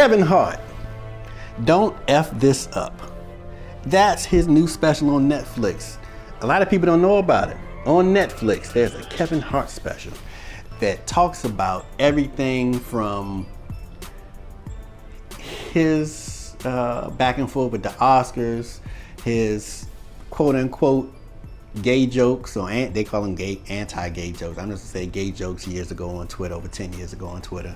Kevin Hart, Don't F This Up. That's his new special on Netflix. A lot of people don't know about it. On Netflix, there's a Kevin Hart special that talks about everything from his back and forth with the Oscars, his quote-unquote gay jokes, or they call them gay, anti-gay jokes. I'm just gonna say gay jokes years ago on Twitter, over 10 years ago on Twitter.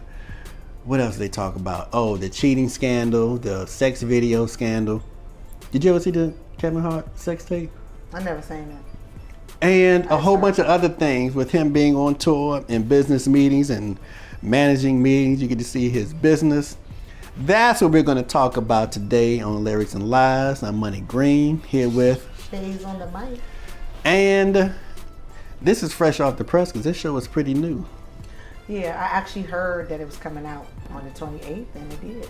What else did they talk about? Oh, the cheating scandal, the sex video scandal. Did you ever see the Kevin Hart sex tape? I never seen that. And a whole bunch of other things with him being on tour and business meetings and managing meetings. You get to see his business. That's what we're going to talk about today on Lyrics and Lies. I'm Money Green, here with Shayz on the mic. And this is fresh off the press because this show is pretty new. Yeah, I actually heard that it was coming out on the 28th, and it did.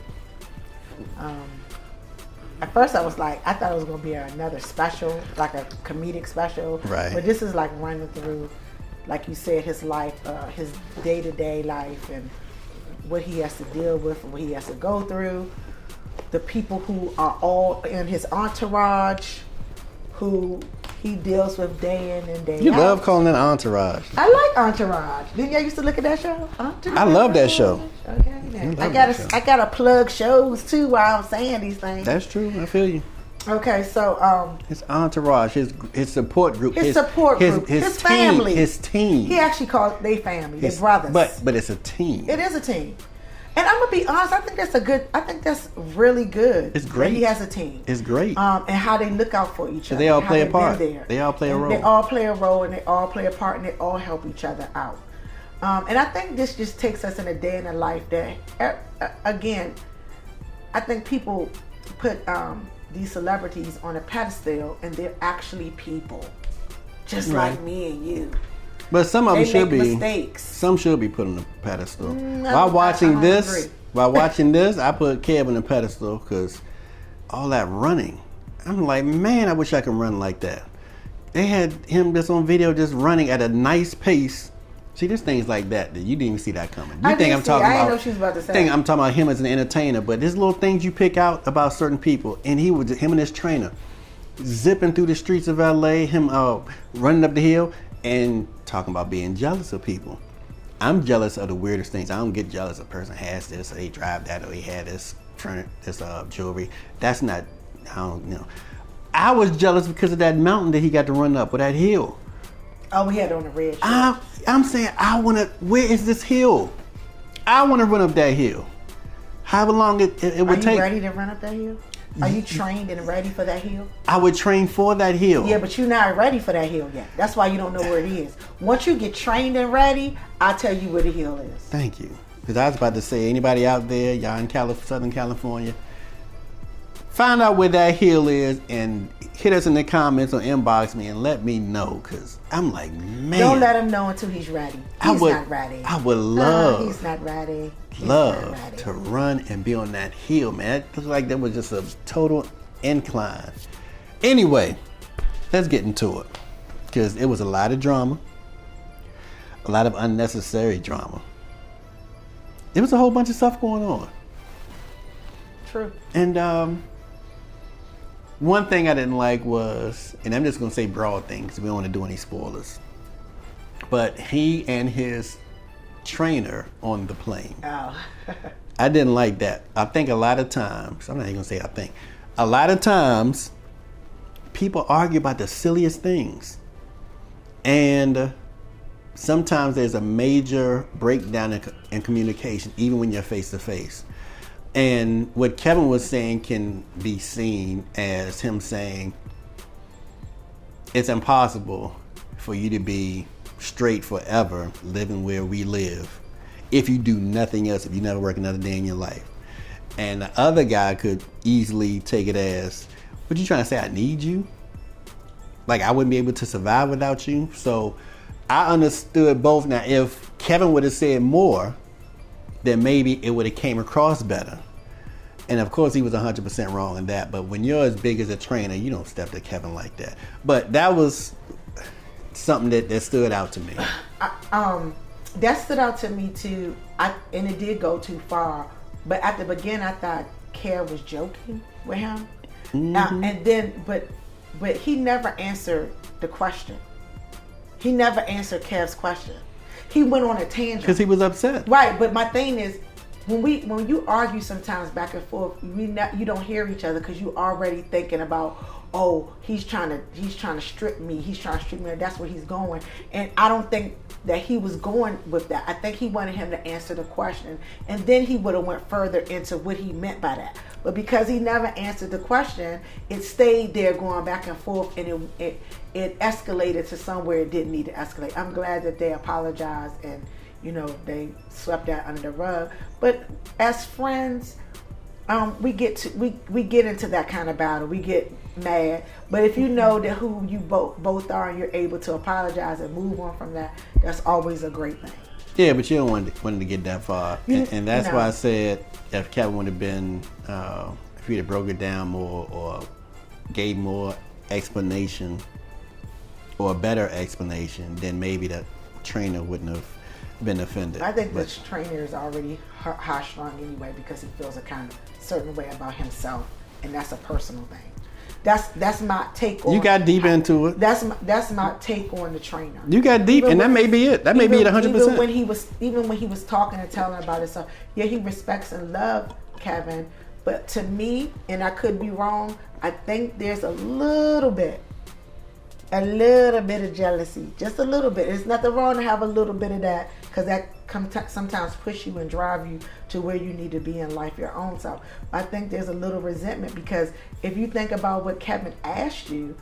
At first I was like, I thought it was going to be another special, like a comedic special. Right. But this is like running through, like you said, his life, his day-to-day life, and what he has to deal with, and what he has to go through. The people who are all in his entourage, who he deals with day in and day out. You love calling it Entourage. I like Entourage. Didn't you used to look at that show? Entourage. I love that show. Okay. I gotta plug shows too while I'm saying these things. That's true. I feel you. Okay, so his entourage, his support group, his family, his team. He actually called they family, their brothers. But it's a team. It is a team. And I'm gonna be honest, I think that's really good. It's great. That he has a team. It's great. And how they look out for each other. They all play a part. They all play a role. They all play a role, and they all play a part, and they all help each other out. And I think this just takes us in a day in a life that, again, I think people put these celebrities on a pedestal, and they're actually people, just like me and you. But some of them should be mistakes. Some should be put on a pedestal. While watching this, I put Kev on a pedestal because all that running. I'm like, man, I wish I could run like that. They had him just on video, just running at a nice pace. See, there's things like that you didn't even see that coming. You think I'm talking about? I didn't know she was about to say. I'm talking about him as an entertainer, but there's little things you pick out about certain people, and him and his trainer zipping through the streets of LA, him running up the hill, and talking about being jealous of people. I'm jealous of the weirdest things. I don't get jealous a person has this, or they drive that, or they had this jewelry. That's not. I don't know. I was jealous because of that mountain that he got to run up, or that hill. Oh, we had on the red shirt. I'm saying, where is this hill? I want to run up that hill. However long it would take. Are you ready to run up that hill? Are you trained and ready for that hill? I would train for that hill. Yeah, but you're not ready for that hill yet. That's why you don't know where it is. Once you get trained and ready, I'll tell you where the hill is. Thank you. Because I was about to say, anybody out there, y'all in Southern California, find out where that hill is and hit us in the comments or inbox me and let me know, because I'm like, man. Don't let him know until he's ready. He's not ready. I would love. He's not ready. To run and be on that hill, man. It looked like that was just a total incline. Anyway, let's get into it, because it was a lot of drama, a lot of unnecessary drama. There was a whole bunch of stuff going on. True. And one thing I didn't like was, and I'm just going to say broad things because we don't want to do any spoilers, but he and his trainer on the plane. Oh. I didn't like that. I think a lot of times, I'm not even going to say I think, a lot of times people argue about the silliest things. And sometimes there's a major breakdown in communication, even when you're face to face. And what Kevin was saying can be seen as him saying, it's impossible for you to be straight forever living where we live if you do nothing else, if you never work another day in your life. And the other guy could easily take it as, what you trying to say, I need you? Like I wouldn't be able to survive without you? So I understood both. Now if Kevin would have said more, then maybe it would have came across better. And of course he was 100% wrong in that, but when you're as big as a trainer, you don't step to Kevin like that. But that was something that stood out to me. That stood out to me too, and it did go too far But at the beginning, I thought Kev was joking with him. And then, but he never answered the question. He never answered Kev's question. He went on a tangent because he was upset. Right, but my thing is, when you argue sometimes back and forth, you don't hear each other because you already thinking about, oh, he's trying to strip me. He's trying to strip me. That's where he's going. And I don't think that he was going with that. I think he wanted him to answer the question, and then he would have went further into what he meant by that. But because he never answered the question, it stayed there going back and forth, and it escalated to somewhere it didn't need to escalate. I'm glad that they apologized and, you know, they swept that under the rug. But as friends, we get into that kind of battle. We get mad. But if you know that who you both are and you're able to apologize and move on from that, that's always a great thing. Yeah, but you don't want to get that far. And that's why I said if Kevin would have been, if he'd have broke it down more or gave more explanation or a better explanation, then maybe the trainer wouldn't have been offended. I think the trainer is already high-strung anyway because he feels a kind of certain way about himself, and that's a personal thing. That's my take on. You got deep into it. That's my take on the trainer. You got deep, and that may be it. That may be it 100%. Even when he was talking and telling about himself, yeah, he respects and loves Kevin, but to me, and I could be wrong, I think there's a little bit of jealousy, just a little bit. There's nothing wrong to have a little bit of that, because that sometimes push you and drive you to where you need to be in life, your own self. I think there's a little resentment, because if you think about what Kevin asked you,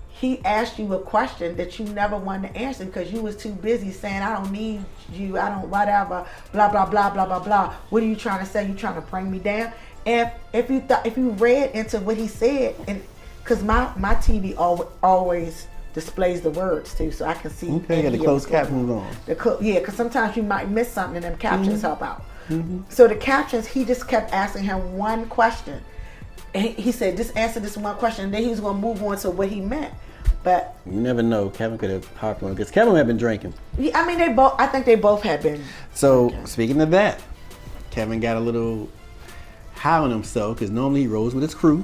he asked you a question that you never wanted to answer because you was too busy saying, I don't need you, I don't whatever, blah, blah, blah, blah, blah, blah. What are you trying to say? You trying to bring me down? And if you read into what he said, and because my TV always displays the words too, so I can see. Okay, you got the closed captions on. Yeah, because sometimes you might miss something and them captions help out. So the captions, he just kept asking him one question. And he said, just answer this one question, and then he was going to move on to what he meant. But you never know. Kevin could have popped one because Kevin had been drinking. Yeah, I mean, I think they both had been. So speaking of that, Kevin got a little high on himself because normally he rolls with his crew,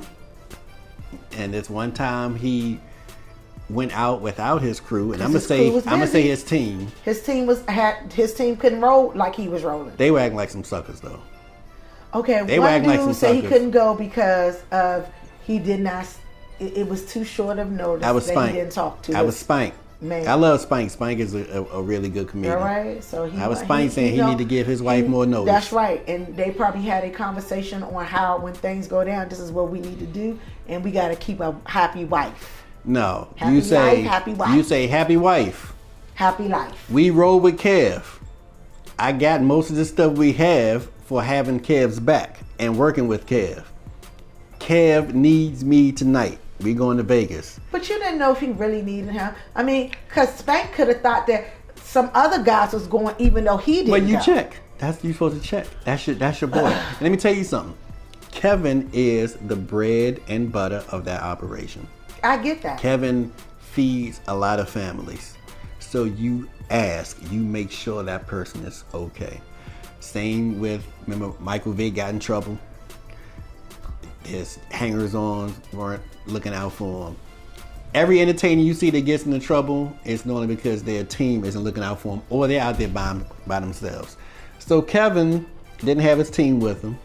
and this one time he went out without his crew, and I'm gonna say his team. His team couldn't roll like he was rolling. They were acting like some suckers though. Okay, they one dude said he couldn't go because of he did not. It was too short of notice. I was Spank. He didn't talk to. I was Spank. Man. I love Spank. Spank is a really good comedian. All right, so I was Spank saying he need to give his wife more notice. That's right, and they probably had a conversation on how when things go down, this is what we need to do, and we got to keep a happy wife. No, happy you say life, happy wife. You say happy wife. Happy life. We roll with Kev. I got most of the stuff we have for having Kev's back and working with Kev. Kev needs me tonight. We going to Vegas. But you didn't know if he really needed him. I mean, because Spank could have thought that some other guys was going, even though he didn't. But you check. You supposed to check. That's your boy. And let me tell you something. Kevin is the bread and butter of that operation. I get that. Kevin feeds a lot of families. So you make sure that person is okay. Same with, remember Michael Vick got in trouble. His hangers-on weren't looking out for him. Every entertainer you see that gets into trouble is normally because their team isn't looking out for them, or they're out there by themselves. So Kevin didn't have his team with him.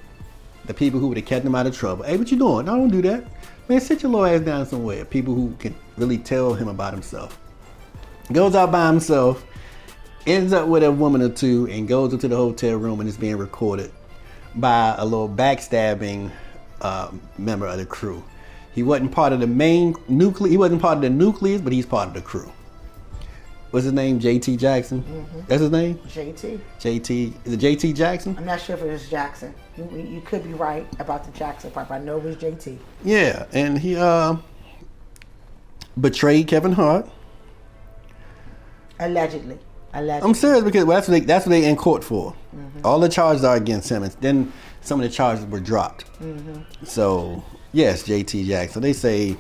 The people who would have kept him out of trouble. Hey, what you doing? No, don't do that. Man, sit your little ass down somewhere. People who can really tell him about himself. Goes out by himself, ends up with a woman or two, and goes into the hotel room and is being recorded by a little backstabbing member of the crew. He wasn't part of the main nucleus. He wasn't part of the nucleus, but he's part of the crew. What's his name? JT Jackson? Mm-hmm. That's his name? JT. JT. Is it JT Jackson? I'm not sure if it was Jackson. You could be right about the Jackson part, but I know it was JT. Yeah, and he betrayed Kevin Hart. Allegedly. I'm serious because that's what they in court for. Mm-hmm. All the charges are against him, and then some of the charges were dropped. Mm-hmm. So yes, JT Jackson. So they say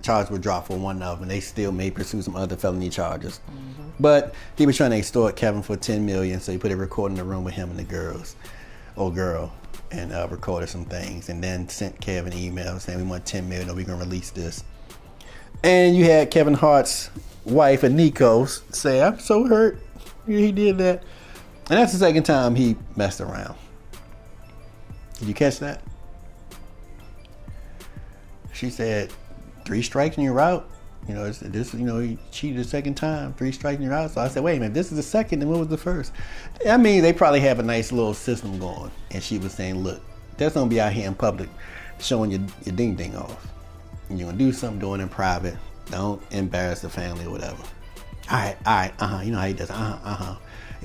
charges were dropped for one of them, and they still may pursue some other felony charges. Mm-hmm. But he was trying to extort Kevin for $10 million, so he put a recorder in the room with him and the girl. and recorded some things, and then sent Kevin an email saying we want 10 million or we're gonna release this. And you had Kevin Hart's wife, Eniko, say, I'm so hurt he did that. And that's the second time he messed around. Did you catch that? She said, 3 strikes and you're out. You know, he cheated the second time, 3 strikes and you're out. So I said, wait a minute, this is the second, then what was the first? I mean, they probably have a nice little system going. And she was saying, look, that's gonna be out here in public showing your ding ding off. And you're gonna do something, doing it in private. Don't embarrass the family or whatever. All right, you know how he does, And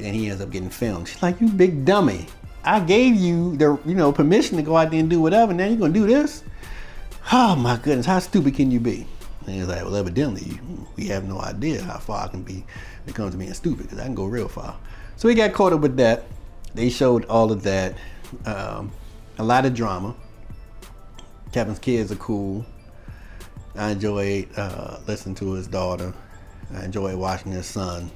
then he ends up getting filmed. She's like, you big dummy. I gave you the permission to go out there and do whatever, now you're gonna do this? Oh my goodness, how stupid can you be? And he's like, well, evidently, we have no idea how far I can be when it comes to being stupid, because I can go real far. So he got caught up with that. They showed all of that. A lot of drama. Kevin's kids are cool. I enjoyed listening to his daughter. I enjoyed watching his son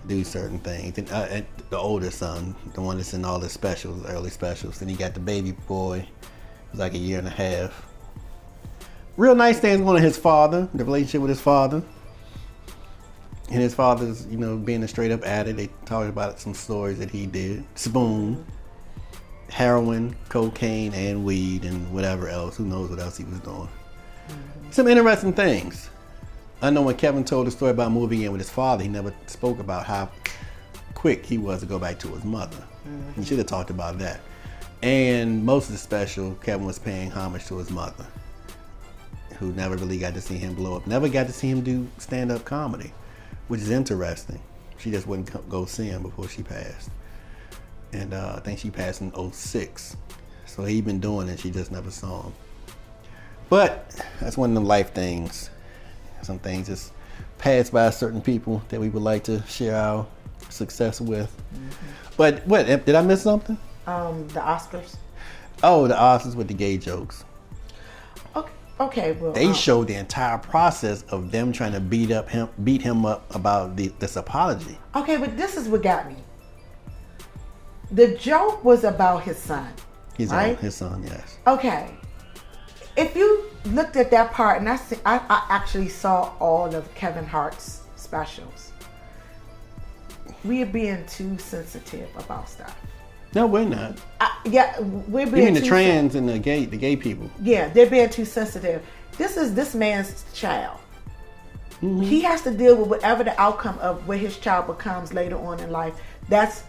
do certain things. And the older son, the one that's in all the specials, early specials. Then he got the baby boy, who's like a year and a half. Real nice things going on his father, the relationship with his father. And his father's, being a straight up addict. They talked about some stories that he did. Spoon, heroin, cocaine, and weed, and whatever else. Who knows what else he was doing. Some interesting things. I know when Kevin told the story about moving in with his father, he never spoke about how quick he was to go back to his mother. He should have talked about that. And most of the special, Kevin was paying homage to his mother, who never really got to see him blow up. Never got to see him do stand-up comedy, which is interesting. She just wouldn't go see him before she passed. And I think she passed in 2006. So he'd been doing it, she just never saw him. But that's one of them life things. Some things just pass by certain people that we would like to share our success with. But what, did I miss something? The Oscars. Oh, the Oscars with the gay jokes. Okay, well, they showed the entire process of them trying to beat him up about this apology. Okay, but this is what got me. The joke was about his son. Right? His son, yes. Okay. If you looked at that part, and I actually saw all of Kevin Hart's specials, we are being too sensitive about stuff. No, we're not. We're being. You mean the trans and the gay people? Yeah, they're being too sensitive. This is this man's child. He has to deal with whatever the outcome of what his child becomes later on in life. That's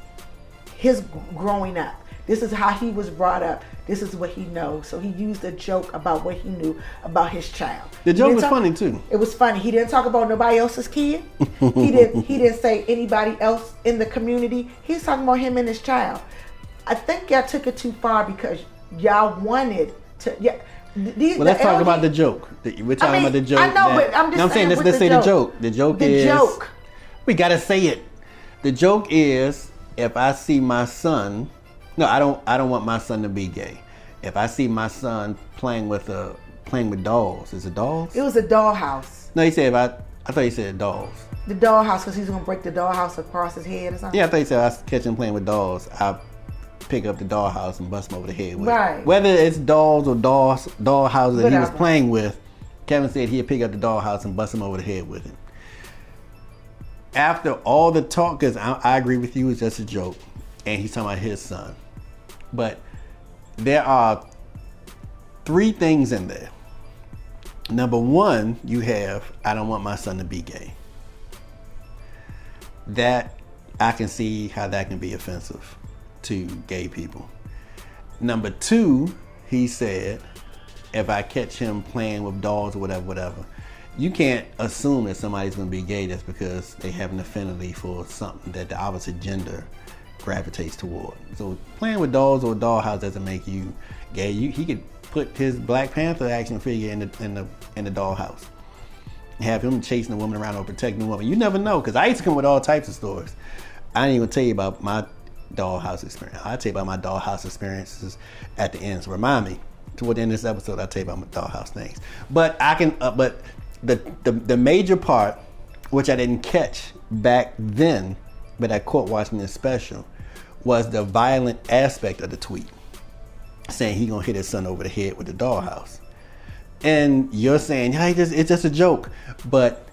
his growing up. This is how he was brought up. This is what he knows. So he used a joke about what he knew about his child. The joke was funny too. It was funny. He didn't talk about nobody else's kid. He didn't say anybody else in the community. He's talking about him and his child. I think y'all took it too far because y'all wanted to. Let's talk about the joke. We're talking about the joke. I know, but I'm just saying. Let's say the joke. The joke is. We gotta say it. The joke is, if I see my son. No, I don't want my son to be gay. If I see my son playing with dolls, is it dolls? It was a dollhouse. No, he said I thought he said dolls. The dollhouse, because he's gonna break the dollhouse across his head or something. Yeah, I thought he said I catch him playing with dolls. I pick up the dollhouse and bust him over the head with it. Whether it's dolls or dollhouses that he was playing with, Kevin said he'd pick up the dollhouse and bust him over the head with it. After all the talk, because I agree with you, it's just a joke, and he's talking about his son. But there are 3 things in there. Number 1, you have, I don't want my son to be gay. That, I can see how that can be offensive to gay people. Number 2, he said, if I catch him playing with dolls or whatever, you can't assume that somebody's going to be gay just because they have an affinity for something that the opposite gender gravitates toward. So playing with dolls or a dollhouse doesn't make you gay. He could put his Black Panther action figure in the dollhouse, have him chasing a woman around or protecting a woman. You never know, because I used to come with all types of stories. I didn't even tell you about my dollhouse experience. I'll tell you about my dollhouse experiences at the end. So remind me toward the end of this episode. I'll tell you about my dollhouse things. But I can. But the major part, which I didn't catch back then, but I caught watching this special, was the violent aspect of the tweet. saying he gonna hit his son over the head with the dollhouse. And you're saying, hey, it's just a joke. But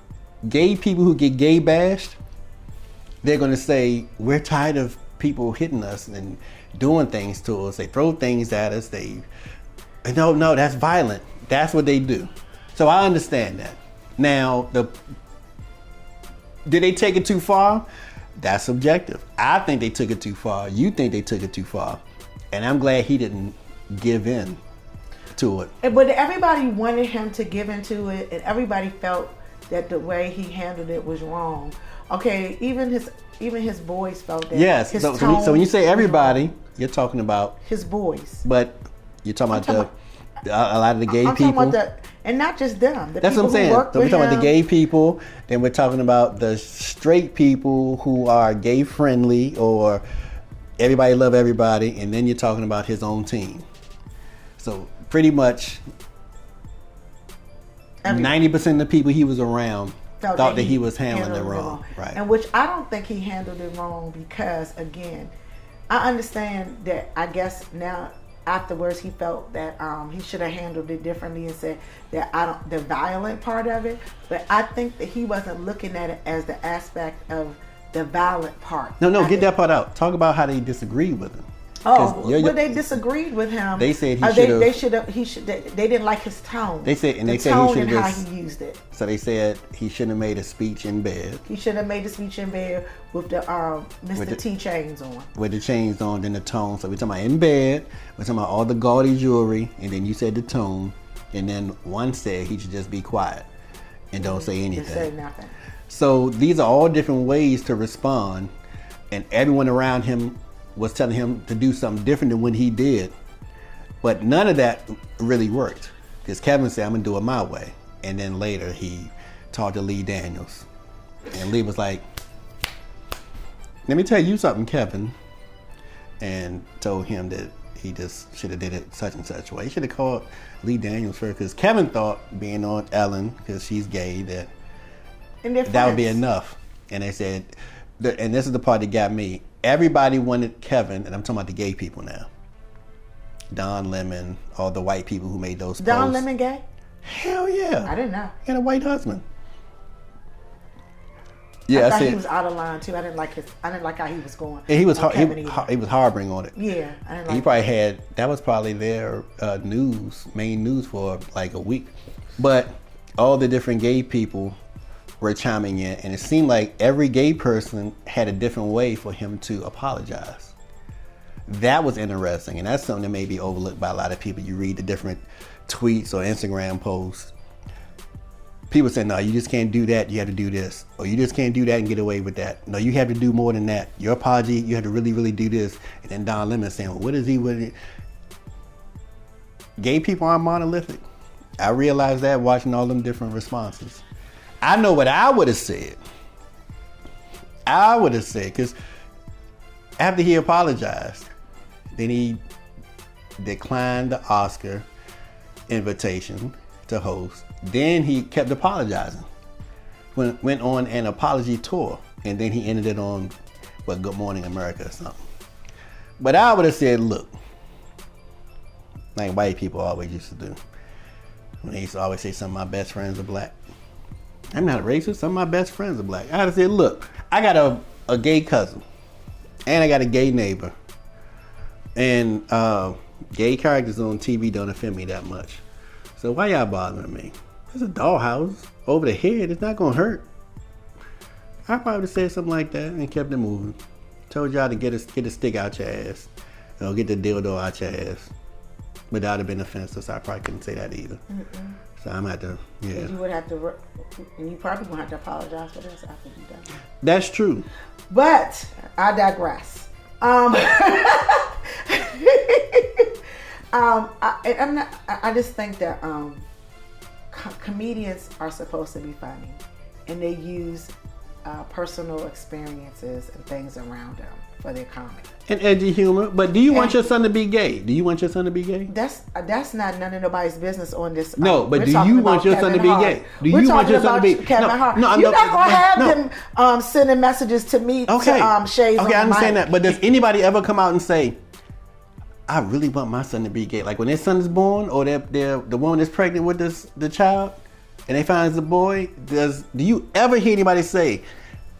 gay people who get gay bashed, they're gonna say, we're tired of people hitting us and doing things to us. They throw things at us. No, that's violent. That's what they do. So I understand that. Now, did they take it too far? That's subjective. I think they took it too far. You think they took it too far. And I'm glad he didn't give in to it. But everybody wanted him to give into it, and everybody felt that the way he handled it was wrong. Okay, even his boys felt that. Yes. So when you say everybody, you're talking about his boys. But you're talking about a lot of the gay people. Talking about and not just them. That's what I'm saying. So we're talking about the gay people, then we're talking about the straight people who are gay friendly, or everybody love everybody, and then you're talking about his own team. So pretty much 90% of the people he was around thought that he was handling it wrong. Right. And which I don't think he handled it wrong, because again, I understand that, I guess now afterwards he felt that he should have handled it differently and said that the violent part of it, but I think that he wasn't looking at it as the aspect of the violent part. No, get that part out. Talk about how they disagreed with him. Oh, well, they disagreed with him. They said they didn't like his tone. They said he should have how he used it. So they said he shouldn't have made a speech in bed. He should have made a speech in bed with the Mr. T chains on. With the chains on, then the tone. So we're talking about in bed. We're talking about all the gaudy jewelry, and then you said the tone, and then one said he should just be quiet and don't say anything. Just say nothing. So these are all different ways to respond, and everyone around him was telling him to do something different than what he did. But none of that really worked, because Kevin said, I'm gonna do it my way. And then later he talked to Lee Daniels, and Lee was like, let me tell you something, Kevin, and told him that he just should have did it such and such way. He should have called Lee Daniels first, because Kevin thought being on Ellen, because she's gay, that would be enough. And they said, and this is the part that got me, everybody wanted Kevin, and I'm talking about the gay people now. Don Lemon, all the white people who made those posts. Don Lemon gay? Hell yeah. I didn't know. He had a white husband. Yeah, I thought he was out of line too. I didn't like how he was going. And he was harboring on it. Yeah, I didn't like. He probably that was probably their main news for like a week. But all the different gay people were chiming in, and it seemed like every gay person had a different way for him to apologize. That was interesting, and that's something that may be overlooked by a lot of people. You read the different tweets or Instagram posts. People say, no, you just can't do that, you have to do this. Or you just can't do that and get away with that. No, you have to do more than that. Your apology, you have to really, really do this. And then Don Lemon saying, well, what is he with it? Gay people aren't monolithic. I realized that watching all them different responses. I know what I would have said. Because after he apologized, then he declined the Oscar invitation to host. Then he kept apologizing. Went on an apology tour, and then he ended it on, Good Morning America or something. But I would have said, look, like white people always used to do. When they used to always say, some of my best friends are black. I'm not a racist, some of my best friends are black. I would have said, look, I got a gay cousin, and I got a gay neighbor. And gay characters on TV don't offend me that much. So why y'all bothering me? It's a dollhouse over the head. It's not gonna hurt. I probably said something like that and kept it moving. Told y'all to get a stick out your ass, or get the dildo out your ass. But that would have been offensive, so I probably couldn't say that either. Mm-mm. So I'm gonna have to, yeah. And you would have to, and you probably gonna have to apologize for this after you're done. That's true. But I digress. I just think that comedians are supposed to be funny, and they use personal experiences and things around them for their comedy. And edgy humor. But do you want your son to be gay? Do you want your son to be gay? That's not none of nobody's business on this. No, but do you want your son to be gay? Do you want your son to be Kevin Hart? No, you're not gonna have them sending messages to me. Okay, to Shayz. Okay, I understand that. But does anybody ever come out and say, I really want my son to be gay. Like when their son is born, or the woman that's pregnant with the child, and they find it's a boy. Do you ever hear anybody say,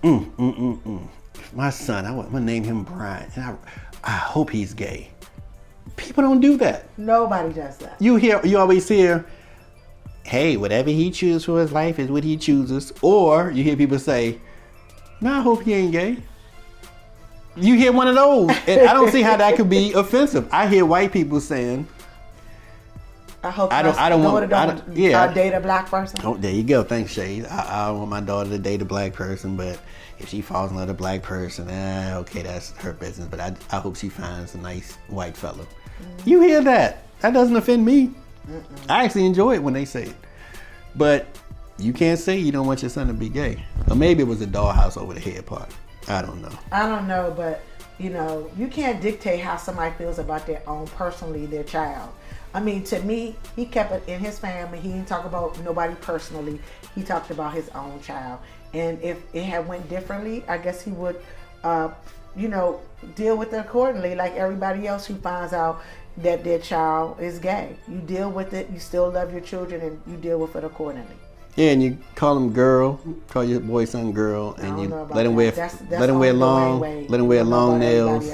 my son, I'm gonna name him Brian, and I hope he's gay. People don't do that. Nobody does that. You always hear, hey, whatever he chooses for his life is what he chooses. Or you hear people say, I hope he ain't gay. You hear one of those, and I don't see how that could be offensive. I hear white people saying, I hope I don't want to date a black person. Oh, there you go. Thanks, Shayz. I want my daughter to date a black person, but if she falls in love with a black person, okay, that's her business. But I hope she finds a nice white fella. Mm-hmm. You hear that? That doesn't offend me. I actually enjoy it when they say it. But you can't say you don't want your son to be gay. Or maybe it was a dollhouse over the head part. I don't know. I don't know, but you can't dictate how somebody feels about their own, personally, their child. I mean, to me, he kept it in his family. He didn't talk about nobody personally. He talked about his own child. And if it had went differently, I guess he would, deal with it accordingly, like everybody else who finds out that their child is gay. You deal with it. You still love your children, and you deal with it accordingly. Yeah, and you call him girl, call your boy son girl, and you let him wear long nails.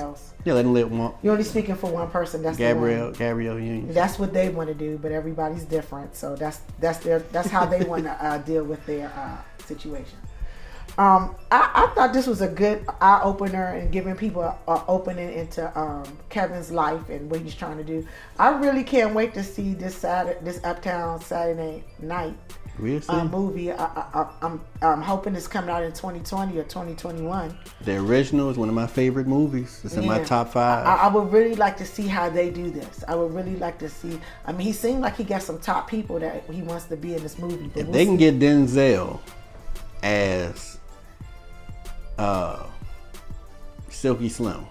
Yeah, let him live one. You're only speaking for one person. That's Gabrielle Union. That's what they want to do, but everybody's different. So that's how they want to deal with their situation. I thought this was a good eye opener and giving people an opening into Kevin's life and what he's trying to do. I really can't wait to see this Uptown Saturday Night movie. I'm hoping it's coming out in 2020 or 2021. The original is one of my favorite movies. It's in my top 5. I would really like to see how they do this. I would really like to see. I mean, he seemed like he got some top people that he wants to be in this movie. But if they can get Denzel as Silky Slim,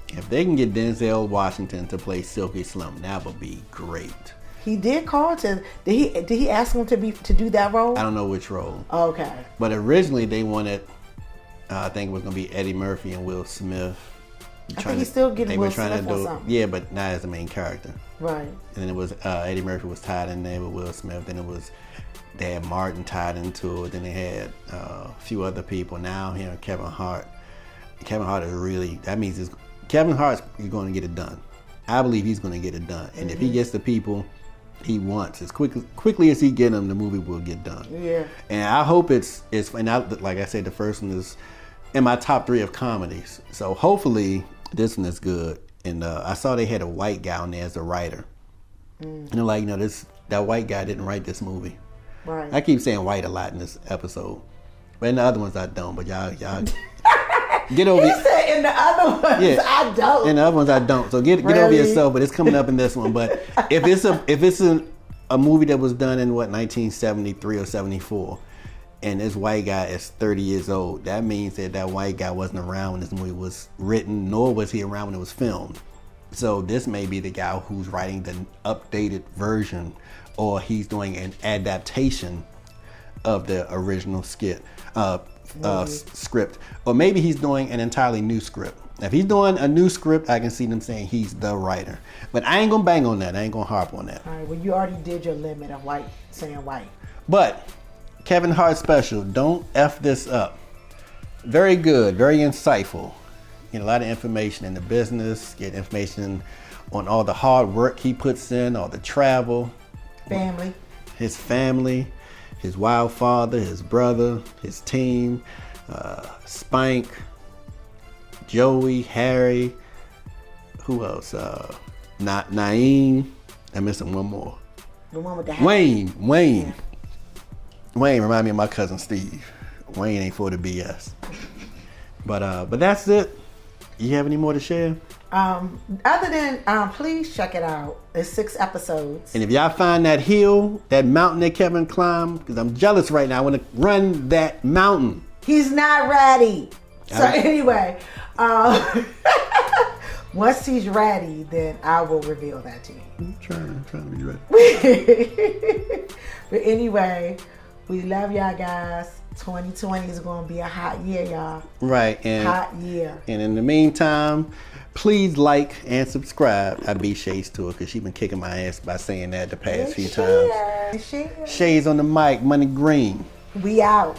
if they can get Denzel Washington to play Silky Slim, that would be great. He did call to. Did he ask him to do that role? I don't know which role. Okay. But originally they wanted, I think it was going to be Eddie Murphy and Will Smith. I think he's still getting Will Smith or something. Yeah, but not as the main character. Right. And then it was Eddie Murphy was tied in there with Will Smith. Then they had Martin tied into it. Then they had a few other people. Now here Kevin Hart. Kevin Hart is really, that means Kevin Hart's going to get it done. I believe he's going to get it done. And if he gets the people he wants as quickly as he get them, the movie will get done. Yeah. And I hope it's like I said, the first one is in my top 3 of comedies. So hopefully this one is good. And I saw they had a white guy on there as a writer. And they're like, that white guy didn't write this movie. Right. I keep saying white a lot in this episode, but in the other ones I don't. But y'all get over it. He said in the other ones I don't. In the other ones I don't. So get over yourself. But it's coming up in this one. But if it's a movie that was done in 1973 or 74, and this white guy is 30 years old, that means that white guy wasn't around when this movie was written, nor was he around when it was filmed. So this may be the guy who's writing the updated version, or he's doing an adaptation of the original script, or maybe he's doing an entirely new script. If he's doing a new script, I can see them saying he's the writer. But I ain't gonna bang on that. I ain't gonna harp on that. All right. Well, you already did your limit of saying white. But Kevin Hart special, don't F this up. Very good, very insightful. Get a lot of information in the business, get information on all the hard work he puts in, all the travel. His family, his wild father, his brother, his team, Spank, Joey, Harry, who else? Naeem. I'm missing one more. The one with the hat. Wayne. Wayne remind me of my cousin Steve. Wayne ain't for the BS. But that's it. You have any more to share? Other than please check it out. It's 6 episodes. And if y'all find that hill, that mountain that Kevin climbed, because I'm jealous right now, I want to run that mountain. He's not ready. So anyway, once he's ready, then I will reveal that to you. I'm trying to be ready. But anyway, we love y'all guys. 2020 is going to be a hot year, y'all. Right. Hot year. And in the meantime, Please like and subscribe. I be Shayz to her because she been kicking my ass by saying that the past few times. Share. Shayz on the mic, Money Green. We out.